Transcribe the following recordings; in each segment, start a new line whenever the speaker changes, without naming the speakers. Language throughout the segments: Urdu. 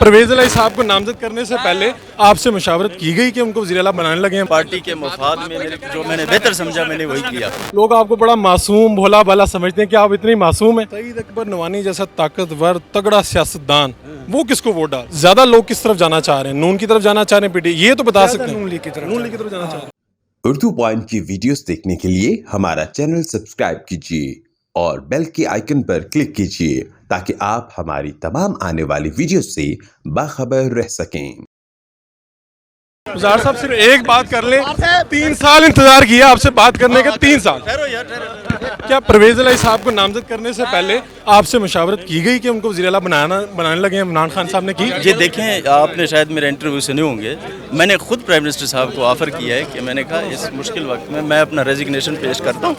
پرویز الہی صاحب کو نامزد کرنے سے پہلے آپ سے مشاورت کی گئی کہ ان کو وزیر اعلیٰ بنانے لگے ہیں؟
پارٹی کے مفاد میں جو میں نے بہتر سمجھا میں نے وہی کیا۔
لوگ آپ کو بڑا معصوم بھولا بھالا سمجھتے ہیں کہ آپ اتنی معصوم ہیں۔ سعید اکبر نوانی جیسا طاقتور تگڑا سیاستدان وہ کس کو ووٹ ڈال؟ زیادہ لوگ کس طرف جانا چاہ رہے ہیں؟ نون کی طرف جانا چاہ رہے ہیں؟ پی ٹی یہ تو بتا سکتے ہیں۔ نون لیگ کی طرف جانا چاہ رہے ہیں۔
اردو پوائنٹ کی ویڈیوز دیکھنے کے لیے ہمارا چینل سبسکرائب کیجیے اور بیل کے آئیکن پر کلک کیجیے تاکہ آپ ہماری تمام آنے والی ویڈیوز سے باخبر رہ سکیں۔
وزار صاحب صرف ایک بات کر لیں، 3 سال انتظار کیا آپ سے بات کرنے کا، 3 سال۔ کیا پرویز الہی صاحب کو نامزد کرنے سے پہلے آپ سے مشاورت کی گئی کہ ان کو وزیر اعلیٰ بنانے لگے ہیں؟ عمران خان صاحب نے کی؟
یہ دیکھیں، آپ نے شاید میرے انٹرویو سے نہیں ہوں گے، میں نے خود پرائم منسٹر صاحب کو آفر کیا ہے کہ میں نے کہا اس مشکل وقت میں اپنا ریزگنیشن پیش کرتا ہوں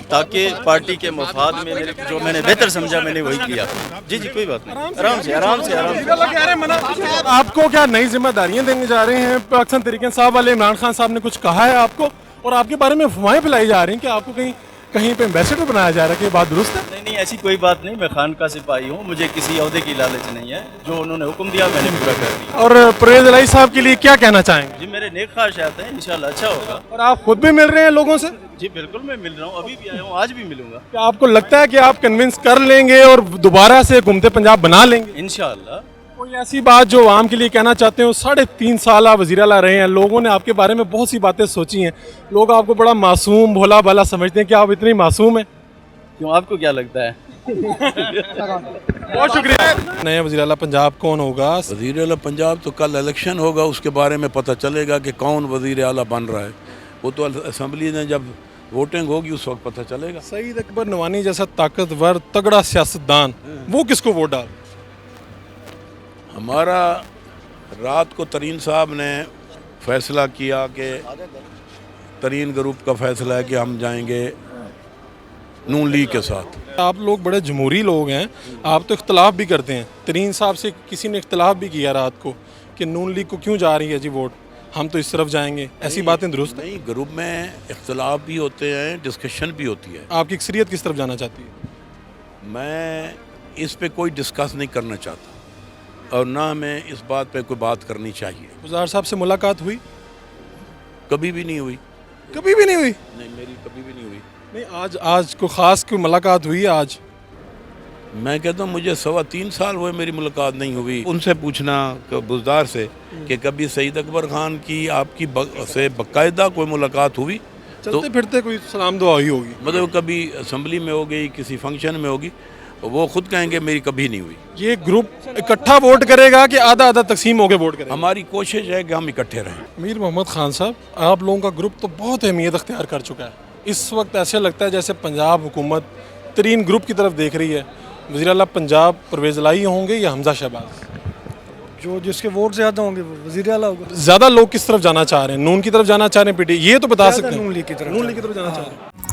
تاکہ پارٹی کے مفاد میں جو میں نے بہتر سمجھا میں نے وہی کیا۔ جی کوئی بات نہیں، آرام سے۔
آپ کو کیا نئی ذمہ داریاں دینے جا رہے ہیں پاکستان تحریک انصاف والے؟ عمران خان صاحب نے کچھ کہا ہے آپ کو اور آپ کے بارے میں افواہیں پھیلائی جا رہی ہیں کہ آپ کو کہیں پہ ایمبیسڈر بنایا جا رہا ہے، کہ یہ بات درست ہے؟
نہیں، ایسی کوئی بات نہیں، میں خان کا سپاہی ہوں، مجھے کسی عہدے کی لالچ نہیں ہے، جو انہوں نے حکم دیا میں نے پورا کر دیا۔
اور پرویز الہی صاحب کے لیے کیا کہنا چاہیں گے؟
جی میرے نیک خواہشات ہیں، انشاءاللہ اچھا ہوگا۔
اور آپ خود بھی مل رہے ہیں لوگوں سے؟
جی بالکل میں مل رہا ہوں، ابھی بھی آیا ہوں، آج بھی ملوں گا۔
کیا آپ کو لگتا ہے کہ آپ کنونس کر لیں گے اور دوبارہ سے حکومت پنجاب بنا لیں گے؟
انشاءاللہ۔
کوئی ایسی بات جو عوام کے لیے کہنا چاہتے ہیں؟ 3.5 سال آپ وزیر اعلیٰ رہے ہیں، لوگوں نے آپ کے بارے میں بہت سی باتیں سوچی ہیں، لوگ آپ کو بڑا معصوم بھولا بھالا سمجھتے ہیں کہ آپ اتنی معصوم ہیں۔
کیوں، آپ کو کیا لگتا ہے؟
بہت شکریہ۔ نئے وزیر اعلیٰ پنجاب کون ہوگا؟
وزیر اعلیٰ پنجاب تو کل الیکشن ہوگا، اس کے بارے میں پتہ چلے گا کہ کون وزیر اعلیٰ بن رہا ہے، وہ تو اسمبلی میں جب ووٹنگ ہوگی اس وقت پتہ چلے گا۔
سعید اکبر نوانی جیسا طاقتور تگڑا سیاستدان وہ کس کو ووٹ ڈال؟
ہمارا رات کو ترین صاحب نے فیصلہ کیا کہ ترین گروپ کا فیصلہ ہے کہ ہم جائیں گے نون لیگ کے ساتھ۔
آپ لوگ بڑے جمہوری لوگ ہیں، آپ تو اختلاف بھی کرتے ہیں، ترین صاحب سے کسی نے اختلاف بھی کیا رات کو کہ نون لیگ کو کیوں جا رہی ہے جی ووٹ، ہم تو اس طرف جائیں گے، ایسی باتیں درست ہیں؟
نہیں، گروپ میں اختلاف بھی ہوتے ہیں، ڈسکشن بھی ہوتی ہے۔
آپ کی اکثریت کس طرف جانا چاہتی ہے؟
میں اس پہ کوئی ڈسکس نہیں کرنا چاہتا اور نہ ہمیں اس بات پہ کوئی بات کرنی چاہیے۔
وزار صاحب سے ملاقات ہوئی؟
کبھی بھی نہیں ہوئی۔
کبھی بھی نہیں ہوئی؟
نہیں، میری کبھی بھی نہیں ہوئی۔
نہیں، آج کوئی خاص کوئی ملاقات ہوئی ہے آج؟
میں کہتا ہوں مجھے 3.25 سال ہوئے میری ملاقات نہیں ہوئی۔ ان سے پوچھنا بزدار سے کہ کبھی سعید اکبر خان کی آپ کی سے باقاعدہ کوئی ملاقات ہوئی؟
چلتے پھرتے کوئی سلام دعا ہوئی ہوگی؟
مطلب کبھی اسمبلی میں ہو گئی، کسی فنکشن میں ہوگی، وہ خود کہیں گے میری کبھی نہیں ہوئی۔
یہ گروپ اکٹھا ووٹ کرے گا کہ آدھا تقسیم ہو کے ووٹ کرے گا؟
ہماری کوشش ہے کہ ہم اکٹھے رہیں۔
امیر محمد خان صاحب، آپ لوگوں کا گروپ تو بہت اہمیت اختیار کر چکا ہے، اس وقت ایسے لگتا ہے جیسے پنجاب حکومت ترین گروپ کی طرف دیکھ رہی ہے، وزیر اعلیٰ پنجاب پرویز الہی ہوں گے یا حمزہ شہباز؟
جو جس کے ووٹ زیادہ ہوں گے وہ وزیر اعلیٰ ہوگا۔
زیادہ لوگ کس طرف جانا چاہ رہے ہیں؟ نون کی طرف جانا چاہ رہے ہیں؟ پی ٹی یہ تو بتا سکتے ہیں؟
نون لیگ کی طرف
جانا چاہ رہے ہیں۔